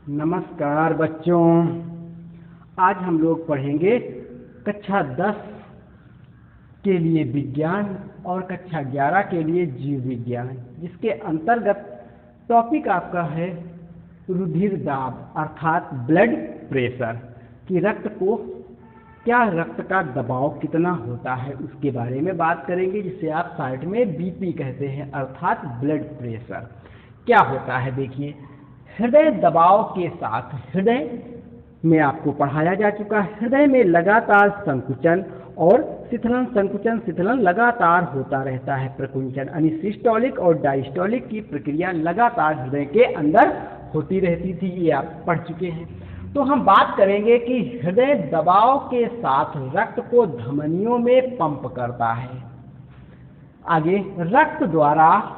नमस्कार बच्चों। आज हम लोग पढ़ेंगे कक्षा 10 के लिए विज्ञान और कक्षा 11 के लिए जीव विज्ञान, जिसके अंतर्गत टॉपिक आपका है रुधिर दाब अर्थात ब्लड प्रेशर कि रक्त का दबाव कितना होता है, उसके बारे में बात करेंगे, जिसे आप साइट में बीपी कहते हैं अर्थात ब्लड प्रेशर। क्या होता है देखिए, हृदय दबाव के साथ हृदय में आपको पढ़ाया जा चुका है, हृदय में लगातार संकुचन और शिथिलन, संकुचन शिथिलन लगातार होता रहता है। प्रकुंचन यानी सिस्टोलिक और डायस्टोलिक की प्रक्रिया लगातार हृदय के अंदर होती रहती थी, ये आप पढ़ चुके हैं। तो हम बात करेंगे कि हृदय दबाव के साथ रक्त को धमनियों में पंप करता है। आगे, रक्त द्वारा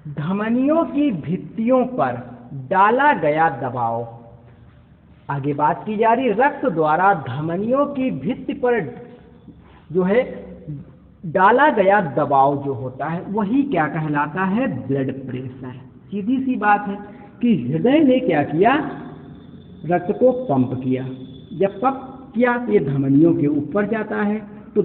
धमनियों की भित्तियों पर डाला गया दबाव। आगे बात की जा रही, रक्त द्वारा धमनियों की भित्ति पर जो है डाला गया दबाव जो होता है वही क्या कहलाता है, ब्लड प्रेशर। सीधी सी बात है कि हृदय ने क्या किया, रक्त को पंप किया। जब पंप किया ये धमनियों के ऊपर जाता है, तो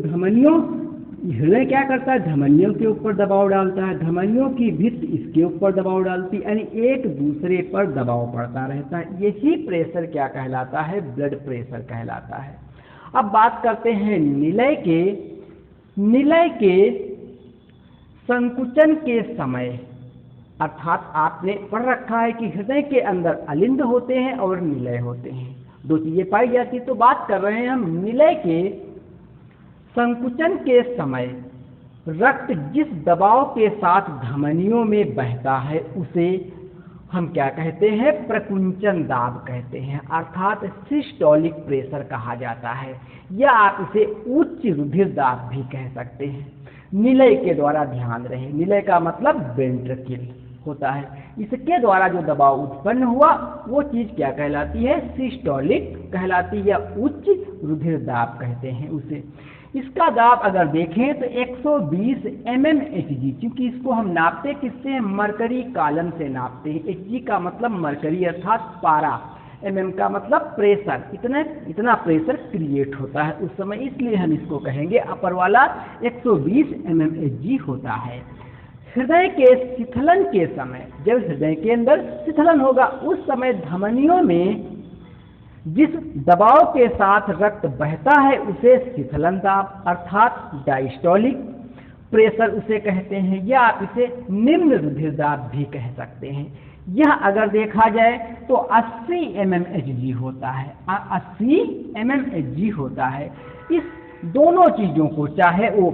हृदय क्या करता है, धमनियों के ऊपर दबाव डालता है, धमनियों की भित्ति इसके ऊपर दबाव डालती है, यानी एक दूसरे पर दबाव पड़ता रहता है। यही प्रेशर क्या कहलाता है, ब्लड प्रेशर कहलाता है। अब बात करते हैं निलय के संकुचन के समय, अर्थात आपने पढ़ रखा है कि हृदय के अंदर अलिंद होते हैं और निलय होते हैं, दो चीजें पाई जाती। तो बात कर रहे हैं हम निलय के संकुचन के समय रक्त जिस दबाव के साथ धमनियों में बहता है उसे हम क्या कहते हैं, प्रकुंचन दाब कहते हैं अर्थात सिस्टोलिक प्रेशर कहा जाता है, या आप इसे उच्च रुधिर दाब भी कह सकते हैं। निलय के द्वारा ध्यान रहे, निलय का मतलब वेंट्रिकल होता है, इसके द्वारा जो दबाव उत्पन्न हुआ वो चीज क्या कहलाती है, सिस्टोलिक कहलाती है, या उच्च रुधिर दाब कहते हैं उसे। इसका दाब अगर देखें तो 120 mmHg, क्योंकि इसको हम नापते किससे, मरकरी कॉलम से नापते हैं। Hg का मतलब मरकरी अर्थात पारा, mm का मतलब प्रेशर, इतना प्रेशर क्रिएट होता है उस समय, इसलिए हम इसको कहेंगे अपर वाला 120 mmHg होता है। हृदय के शिथिलन के समय, जब हृदय के अंदर शिथिलन होगा उस समय धमनियों में जिस दबाव के साथ रक्त बहता है उसे शिथिलन दाब अर्थात डायस्टोलिक प्रेशर उसे कहते हैं, या आप इसे निम्न रुधिर दाब भी कह सकते हैं। यह अगर देखा जाए तो 80 mmHg होता है, 80 mmHg होता है। इस दोनों चीजों को, चाहे वो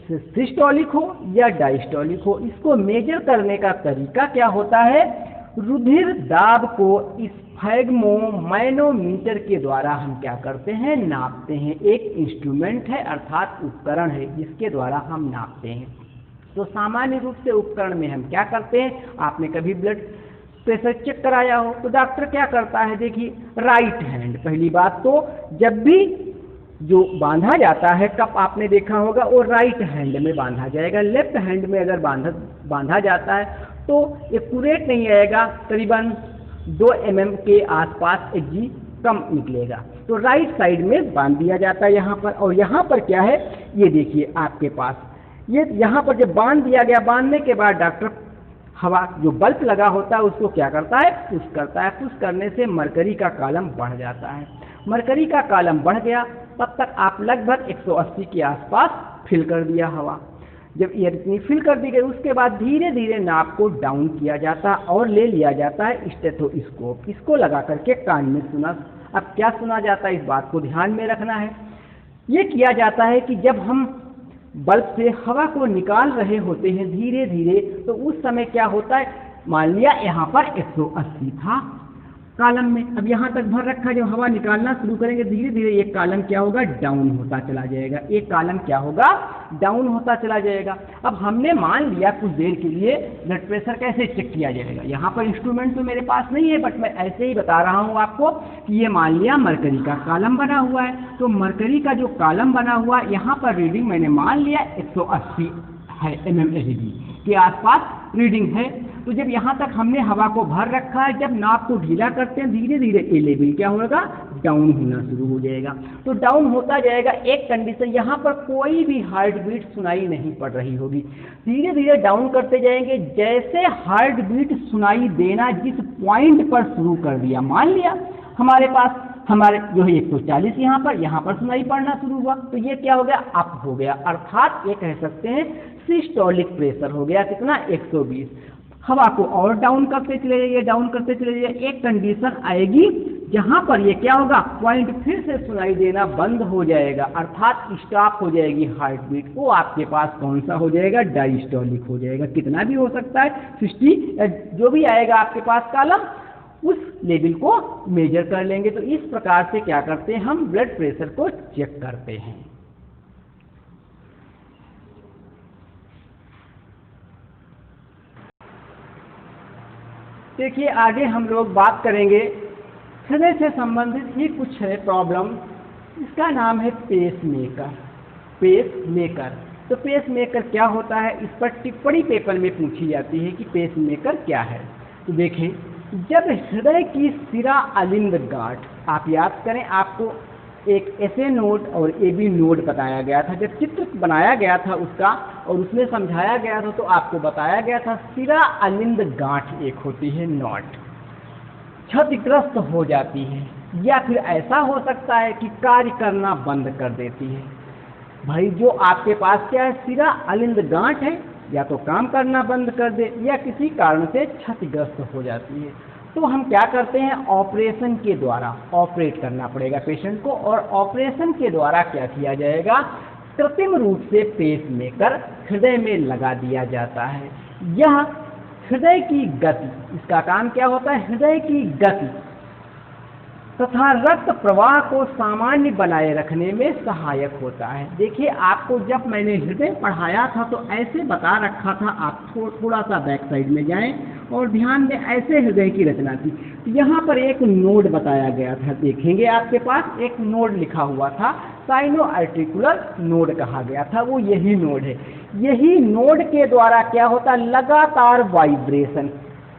सिस्टोलिक हो या डायस्टोलिक हो, इसको मेजर करने का तरीका क्या होता है, रुधिर दाब को इस स्फैग्मोमैनोमीटर के द्वारा हम क्या करते हैं, नापते हैं। एक इंस्ट्रूमेंट है अर्थात उपकरण है जिसके द्वारा हम नापते हैं। तो सामान्य रूप से उपकरण में हम क्या करते हैं, आपने कभी ब्लड प्रेशर चेक कराया हो तो डॉक्टर क्या करता है, देखिए राइट हैंड, पहली बात तो जब भी जो बांधा जाता है कप आपने देखा होगा वो राइट हैंड में बांधा जाएगा। लेफ्ट हैंड में अगर बांधा जाता है तो एक्यूरेट नहीं आएगा, करीबन 2 mm के आसपास Hg कम निकलेगा। तो राइट साइड में बांध दिया जाता है यहाँ पर, और यहाँ पर क्या है ये देखिए आपके पास, ये यहाँ पर जब बांध दिया गया, बांधने के बाद डॉक्टर हवा जो बल्ब लगा होता है उसको क्या करता है, पुश करता है। पुश करने से मरकरी का कॉलम बढ़ जाता है। मरकरी का कॉलम बढ़ गया, तब तक आप लगभग 180 के आसपास फिल कर दिया हवा। जब एयर इतनी फिल कर दी गई उसके बाद धीरे धीरे नाप को डाउन किया जाता है और ले लिया जाता है स्टेथोस्कोप, इसको लगा करके कान में सुना। अब क्या सुना जाता है, इस बात को ध्यान में रखना है। ये किया जाता है कि जब हम बल्ब से हवा को निकाल रहे होते हैं धीरे धीरे, तो उस समय क्या होता है, मान लिया यहाँ पर 180 था कॉलम में, अब यहाँ तक भर रखा, जब हवा निकालना शुरू करेंगे धीरे धीरे एक कॉलम क्या होगा, डाउन होता चला जाएगा, एक कॉलम क्या होगा, डाउन होता चला जाएगा। अब हमने मान लिया कुछ देर के लिए ब्लड प्रेशर कैसे चेक किया जाएगा, यहाँ पर इंस्ट्रूमेंट तो मेरे पास नहीं है, बट मैं ऐसे ही बता रहा हूँ आपको कि ये मान लिया मरकरी का कॉलम बना हुआ है, तो मरकरी का जो कॉलम बना हुआ है यहाँ पर रीडिंग मैंने मान लिया 180 है mmHg के आसपास रीडिंग है। तो जब यहाँ तक हमने हवा को भर रखा है, जब नाप को ढीला करते हैं धीरे धीरे ये लेवल क्या होगा, डाउन होना शुरू हो जाएगा। तो डाउन होता जाएगा, एक कंडीशन यहाँ पर कोई भी हार्ट बीट सुनाई नहीं पड़ रही होगी, धीरे धीरे डाउन करते जाएंगे। जैसे हार्ट बीट सुनाई देना जिस पॉइंट पर शुरू कर दिया, मान लिया हमारे पास हमारे जो है 140 यहाँ पर सुनाई पड़ना शुरू हुआ, तो ये क्या हो गया, अप हो गया, अर्थात ये कह सकते हैं सिस्टोलिक प्रेशर हो गया कितना, 120। हवा को और डाउन करते चले जाइए, डाउन करते चले जाइए, एक कंडीशन आएगी जहाँ पर ये क्या होगा, पॉइंट फिर से सुनाई देना बंद हो जाएगा, अर्थात स्टॉप हो जाएगी हार्ट बीट। वो आपके पास कौन सा हो जाएगा, डायस्टोलिक हो जाएगा। कितना भी हो सकता है, 60 जो भी आएगा आपके पास कॉलम, उस लेवल को मेजर कर लेंगे। तो इस प्रकार से क्या करते हैं, हम ब्लड प्रेशर को चेक करते हैं। देखिए आगे हम लोग बात करेंगे हृदय से संबंधित ही कुछ है प्रॉब्लम, इसका नाम है पेस मेकर। पेस मेकर, तो पेस मेकर क्या होता है, इस पर टिप्पणी पेपर में पूछी जाती है कि पेस मेकर क्या है। तो देखें, जब हृदय की सिरा अलिंद गांठ, आप याद करें आपको एक ऐसे नोड और ए बी नोड बताया गया था, जब चित्र बनाया गया था उसका और उसमें समझाया गया था तो आपको बताया गया था सिरा अलिंद गांठ एक होती है नॉट, क्षतिग्रस्त हो जाती है या फिर ऐसा हो सकता है कि कार्य करना बंद कर देती है। भाई जो आपके पास क्या है, सिरा अलिंद गांठ है, या तो काम करना बंद कर दे या किसी कारण से क्षतिग्रस्त हो जाती है, तो हम क्या करते हैं, ऑपरेशन के द्वारा ऑपरेट करना पड़ेगा पेशेंट को। और ऑपरेशन के द्वारा क्या किया जाएगा, कृत्रिम रूप से पेस मेकर हृदय में लगा दिया जाता है। यह हृदय की गति, इसका काम क्या होता है, हृदय की गति तथा रक्त प्रवाह को सामान्य बनाए रखने में सहायक होता है। देखिए आपको जब मैंने हृदय पढ़ाया था तो ऐसे बता रखा था, आप थोड़ा सा बैक साइड में जाएं और ध्यान दें, ऐसे हृदय की रचना थी। यहाँ पर एक नोड बताया गया था, देखेंगे आपके पास एक नोड लिखा हुआ था, साइनो आर्टिकुलर नोड कहा गया था, वो यही नोड है। यही नोड के द्वारा क्या होता है, लगातार वाइब्रेशन,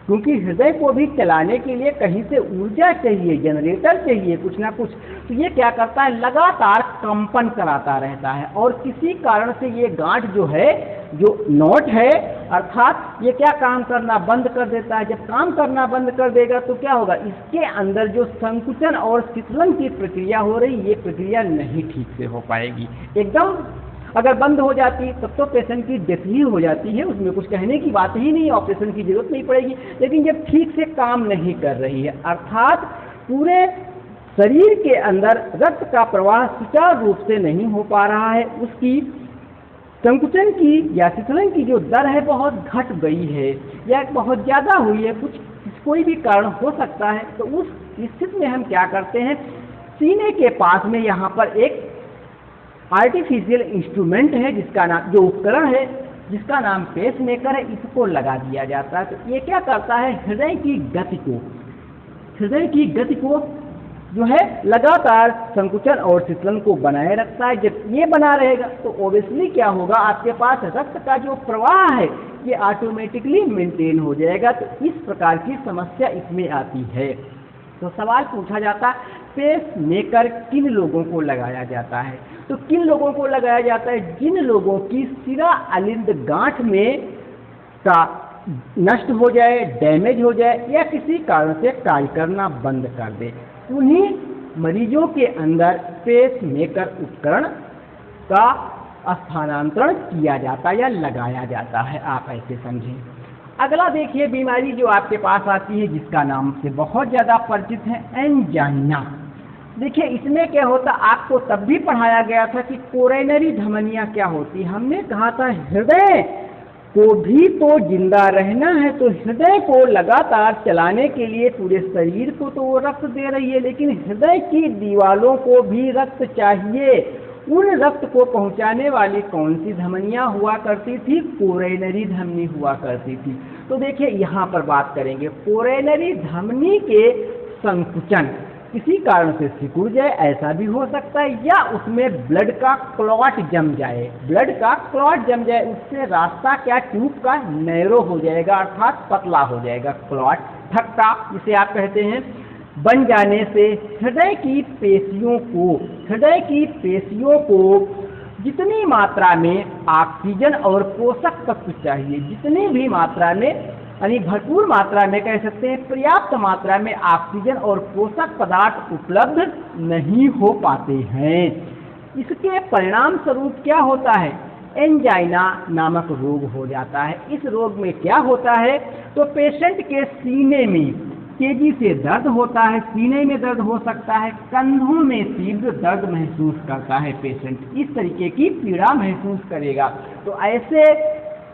क्योंकि हृदय को भी चलाने के लिए कहीं से ऊर्जा चाहिए, जनरेटर चाहिए कुछ ना कुछ, तो ये क्या करता है, लगातार कंपन कराता रहता है। और किसी कारण से ये गांठ जो है, जो नोट है, अर्थात ये क्या काम करना बंद कर देता है। जब काम करना बंद कर देगा तो क्या होगा, इसके अंदर जो संकुचन और शिथिलन की प्रक्रिया हो रही, ये प्रक्रिया नहीं ठीक से हो पाएगी। एकदम अगर बंद हो जाती तब तो पेशेंट की डेथ ही हो जाती है, उसमें कुछ कहने की बात ही नहीं, ऑपरेशन की जरूरत नहीं पड़ेगी। लेकिन जब ठीक से काम नहीं कर रही है, अर्थात पूरे शरीर के अंदर रक्त का प्रवाह सुचारू रूप से नहीं हो पा रहा है, उसकी संकुचन की या शिथिलन की जो दर है बहुत घट गई है या बहुत ज़्यादा हुई है, कोई भी कारण हो सकता है, तो उस स्थिति में हम क्या करते हैं, सीने के पास में यहाँ पर एक आर्टिफिशियल इंस्ट्रूमेंट है जिसका नाम, जो उपकरण है जिसका नाम पेस मेकर है, इसको लगा दिया जाता है। तो ये क्या करता है, हृदय की गति को जो है लगातार संकुचन और शिथिलन को बनाए रखता है। जब ये बना रहेगा तो ओब्वियसली क्या होगा, आपके पास रक्त का जो प्रवाह है ये ऑटोमेटिकली मेंटेन हो जाएगा। तो इस प्रकार की समस्या इसमें आती है। तो सवाल पूछा जाता है, पेस मेकर किन लोगों को लगाया जाता है, तो किन लोगों को लगाया जाता है, जिन लोगों की सिरा अलिंद गांठ में का नष्ट हो जाए, डैमेज हो जाए या किसी कारण से कार्य करना बंद कर दे, उन्हीं मरीजों के अंदर पेस मेकर उपकरण का स्थानांतरण किया जाता है या लगाया जाता है, आप ऐसे समझें। अगला देखिए बीमारी जो आपके पास आती है जिसका नाम से बहुत ज़्यादा परिचित है, एंजाइना। देखिए इसमें क्या होता, आपको तब भी पढ़ाया गया था कि कोरोनरी धमनियाँ क्या होती। हमने कहा था हृदय को भी तो जिंदा रहना है, तो हृदय को लगातार चलाने के लिए पूरे शरीर को तो वो रक्त दे रही है, लेकिन हृदय की दीवारों को भी रक्त चाहिए। उन रक्त को पहुंचाने वाली कौन सी धमनियां हुआ करती थी, कोरोनरी धमनी हुआ करती थी। तो देखिए यहाँ पर बात करेंगे कोरोनरी धमनी के संकुचन किसी कारण से सिकुड़ जाए, ऐसा भी हो सकता है, या उसमें ब्लड का क्लॉट जम जाए, ब्लड का क्लॉट जम जाए, उससे रास्ता क्या ट्यूब का नैरो हो जाएगा, अर्थात पतला हो जाएगा, क्लॉट थक्का जिसे आप कहते हैं, बन जाने से हृदय की पेशियों को जितनी मात्रा में ऑक्सीजन और पोषक तत्व चाहिए, जितनी भी मात्रा में, यानी भरपूर मात्रा में कह सकते हैं, पर्याप्त मात्रा में ऑक्सीजन और पोषक पदार्थ उपलब्ध नहीं हो पाते हैं। इसके परिणाम स्वरूप क्या होता है, एंजाइना नामक रोग हो जाता है। इस रोग में क्या होता है, तो पेशेंट के सीने में तेजी से दर्द होता है, सीने में दर्द हो सकता है, कंधों में तीव्र दर्द महसूस करता है पेशेंट, इस तरीके की पीड़ा महसूस करेगा। तो ऐसे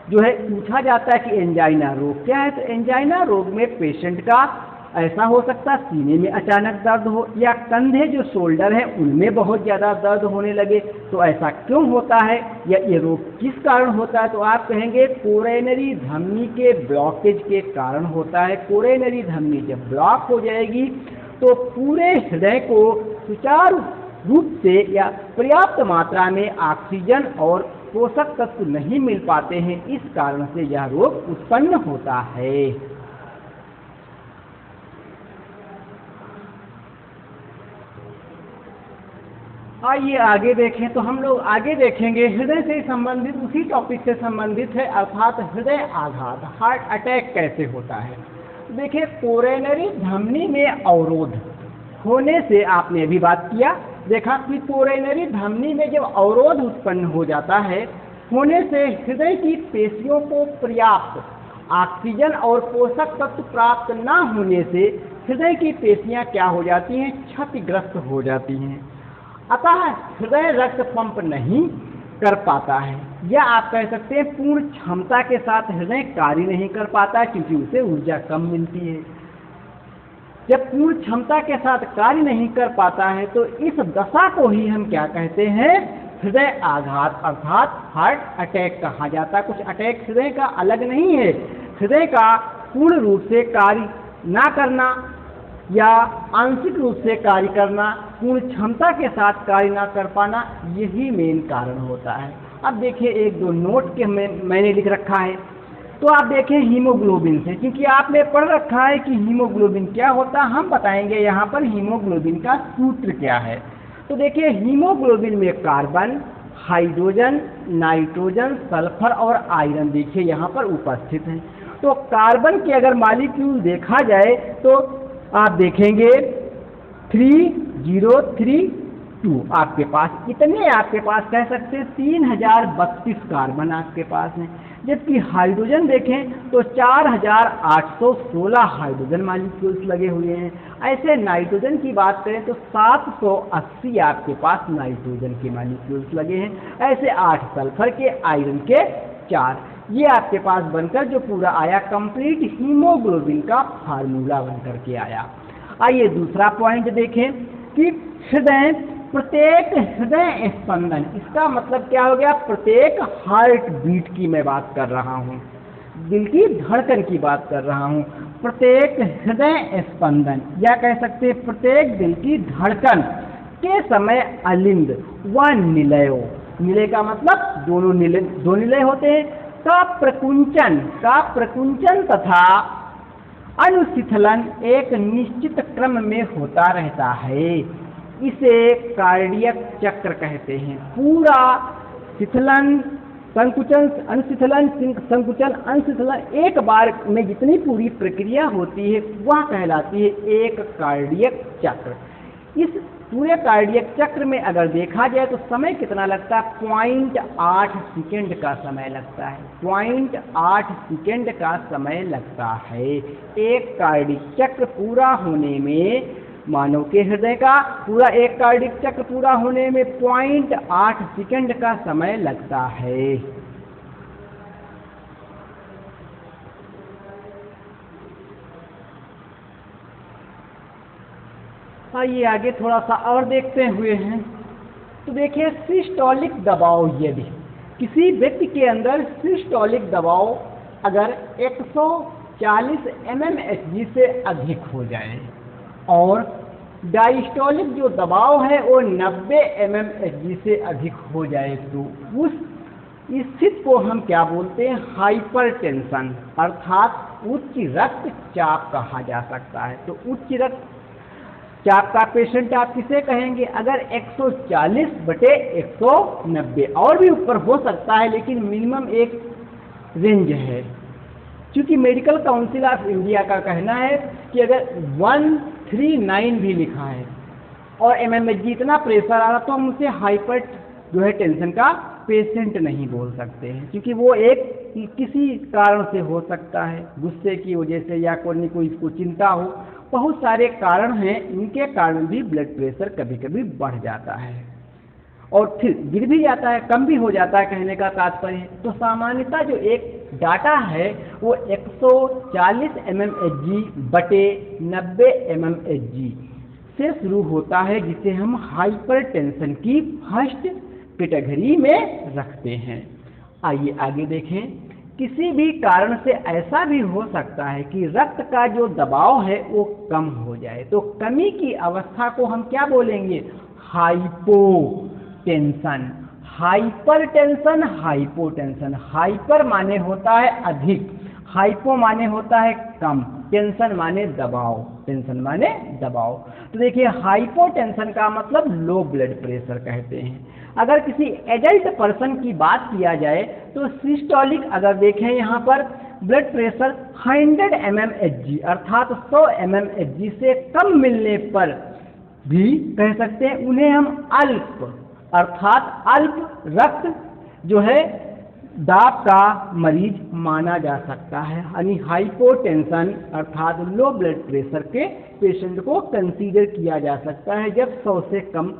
जो है पूछा जाता है कि एंजाइना रोग क्या है, तो एंजाइना रोग में पेशेंट का ऐसा हो सकता है सीने में अचानक दर्द हो, या कंधे जो शोल्डर है उनमें बहुत ज़्यादा दर्द होने लगे। तो ऐसा क्यों होता है, या ये रोग किस कारण होता है, तो आप कहेंगे कोरोनरी धमनी के ब्लॉकेज के कारण होता है। कोरोनरी धमनी जब ब्लॉक हो जाएगी तो पूरे हृदय को सुचारू रूप से या पर्याप्त मात्रा में ऑक्सीजन और पोषक तत्व नहीं मिल पाते हैं, इस कारण से यह रोग उत्पन्न होता है। आइए आगे देखें, तो हम लोग आगे देखेंगे हृदय से संबंधित, उसी टॉपिक से संबंधित है, अर्थात हृदय आघात, हार्ट अटैक कैसे होता है। देखिए, कोरोनरी धमनी में अवरोध होने से, आपने अभी बात किया, देखा कि कोरोनरी धमनी में जब अवरोध उत्पन्न हो जाता है, होने से हृदय की पेशियों को पर्याप्त ऑक्सीजन और पोषक तत्व प्राप्त न होने से हृदय की पेशियां क्या हो जाती हैं, क्षतिग्रस्त हो जाती हैं। अतः हृदय रक्त पंप नहीं कर पाता है, या आप कह सकते हैं पूर्ण क्षमता के साथ हृदय कार्य नहीं कर पाता है, क्योंकि उसे ऊर्जा कम मिलती है। जब पूर्ण क्षमता के साथ कार्य नहीं कर पाता है तो इस दशा को ही हम क्या कहते हैं, हृदय आघात अर्थात हार्ट अटैक कहा जाता है। कुछ अटैक हृदय का अलग नहीं है, हृदय का पूर्ण रूप से कार्य ना करना या आंशिक रूप से कार्य करना, पूर्ण क्षमता के साथ कार्य ना कर पाना, यही मेन कारण होता है। अब देखिए, एक दो नोट के मैंने लिख रखा है, तो आप देखें हीमोग्लोबिन से, क्योंकि आपने पढ़ रखा है कि हीमोग्लोबिन क्या होता है, हम बताएंगे यहाँ पर हीमोग्लोबिन का सूत्र क्या है। तो देखिए, हीमोग्लोबिन में कार्बन, हाइड्रोजन, नाइट्रोजन, सल्फर और आयरन देखिए यहाँ पर उपस्थित हैं। तो कार्बन के अगर मॉलिक्यूल देखा जाए तो आप देखेंगे 3032 आपके पास, इतने आपके पास कह सकते हैं 3032 कार्बन आपके पास हैं। जबकि हाइड्रोजन देखें तो 4816 हाइड्रोजन मॉलिक्यूल्स लगे हुए हैं। ऐसे नाइट्रोजन की बात करें तो 780 आपके पास नाइट्रोजन के मॉलिक्यूल्स लगे हैं। ऐसे 8 सल्फर के, आयरन के 4, ये आपके पास बनकर जो पूरा आया कंप्लीट हीमोग्लोबिन का फार्मूला बनकर के आया। आइए दूसरा पॉइंट देखें कि हृदय, प्रत्येक हृदय स्पंदन, इसका मतलब क्या हो गया, प्रत्येक हार्ट बीट की मैं बात कर रहा हूँ, दिल की धड़कन की बात कर रहा हूँ। प्रत्येक हृदय स्पंदन या कह सकते हैं प्रत्येक दिल की धड़कन के समय अलिंद व निलयों, निलय का मतलब दो निलय होते हैं, का प्रकुंचन तथा अनुशिथिलन एक निश्चित क्रम में होता रहता है। इसे कार्डियक चक्र कहते हैं। पूरा शिथिलन, संकुचन, अनुशिथिलन, संकुचन, अनुशिथिलन एक बार में जितनी पूरी प्रक्रिया होती है वह कहलाती है एक कार्डियक चक्र। इस पूरे कार्डियक चक्र में अगर देखा जाए तो समय कितना लगता है, 0.8 सेकेंड का समय लगता है, 0.8 सेकेंड का समय लगता है। एक कार्डियक चक्र पूरा होने में, मानव के हृदय का पूरा एक कार्डियक चक्र पूरा होने में 0.8 सेकेंड का समय लगता है। आइए आगे थोड़ा सा और देखते हुए हैं, तो देखिए सिस्टोलिक दबाव, यदि किसी व्यक्ति के अंदर सिस्टोलिक दबाव अगर 140 mmHg से अधिक हो जाए और डायस्टोलिक जो दबाव है वो 90 mmHg से अधिक हो जाए तो उस स्थिति को हम क्या बोलते हैं, हाइपरटेंशन अर्थात उच्च रक्तचाप कहा जा सकता है। तो उच्च रक्तचाप का पेशेंट आप किसे कहेंगे, अगर 140/190 और भी ऊपर हो सकता है, लेकिन मिनिमम एक रेंज है। क्योंकि मेडिकल काउंसिल ऑफ इंडिया का कहना है कि अगर 139 भी लिखा है और mmHg इतना प्रेशर आ रहा तो हम उसे हाइपर जो है टेंशन का पेशेंट नहीं बोल सकते हैं, क्योंकि वो एक किसी कारण से हो सकता है, गुस्से की वजह से या कोई इसको चिंता हो, बहुत सारे कारण हैं, इनके कारण भी ब्लड प्रेशर कभी कभी बढ़ जाता है और फिर गिर भी जाता है, कम भी हो जाता है, कहने का तात्पर्य। तो सामान्यतः जो एक डाटा है वो 140 mmHg/90 mmHg से शुरू होता है, जिसे हम हाइपरटेंशन की फर्स्ट कैटेगरी में रखते हैं। आइए आगे देखें। किसी भी कारण से ऐसा भी हो सकता है कि रक्त का जो दबाव है वो कम हो जाए, तो कमी की अवस्था को हम क्या बोलेंगे, हाइपोटेंशन। Hypertension, hypotension. हाइपर माने होता है अधिक, हाइपो माने होता है कम, टेंशन माने दबाव, टेंशन माने दबाव। तो देखिए हाइपोटेंशन का मतलब लो ब्लड प्रेशर कहते हैं। अगर किसी एडल्ट पर्सन की बात किया जाए तो सिस्टोलिक अगर देखें यहाँ पर ब्लड प्रेशर 100 mmHg अर्थात 100 mmHg से कम मिलने पर भी कह सकते हैं उन्हें हम अल्प अर्थात अल्प रक्त जो है दाब का मरीज माना जा सकता है। यानी हाइपोटेंशन अर्थात लो ब्लड प्रेशर के पेशेंट को कंसीडर किया जा सकता है जब 100 से कम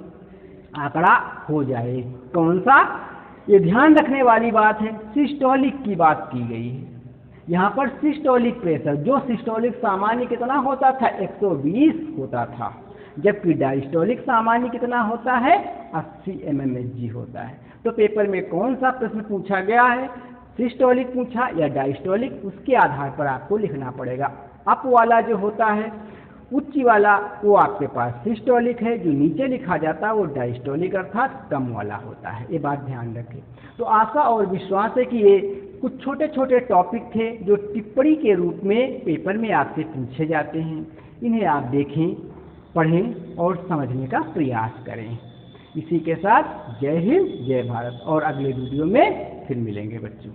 आंकड़ा हो जाए। कौन सा, ये ध्यान रखने वाली बात है, सिस्टोलिक की बात की गई है यहाँ पर। सिस्टोलिक प्रेशर, जो सिस्टोलिक सामान्य कितना होता था, 120 होता था, जबकि डायस्टोलिक सामान्य कितना होता है, 80 mmHg होता है। तो पेपर में कौन सा प्रश्न पूछा गया है, सिस्टोलिक पूछा या डायस्टोलिक, उसके आधार पर आपको लिखना पड़ेगा। अप वाला जो होता है, उच्च वाला, वो आपके पास सिस्टोलिक है, जो नीचे लिखा जाता है वो डायस्टोलिक अर्थात कम वाला होता है। ये बात ध्यान रखें। तो आशा और विश्वास है कि ये कुछ छोटे छोटे टॉपिक थे जो टिप्पणी के रूप में पेपर में आपसे पूछे जाते हैं। इन्हें आप देखें, पढ़ें और समझने का प्रयास करें। इसी के साथ जय हिंद, जय भारत, और अगले वीडियो में फिर मिलेंगे बच्चों।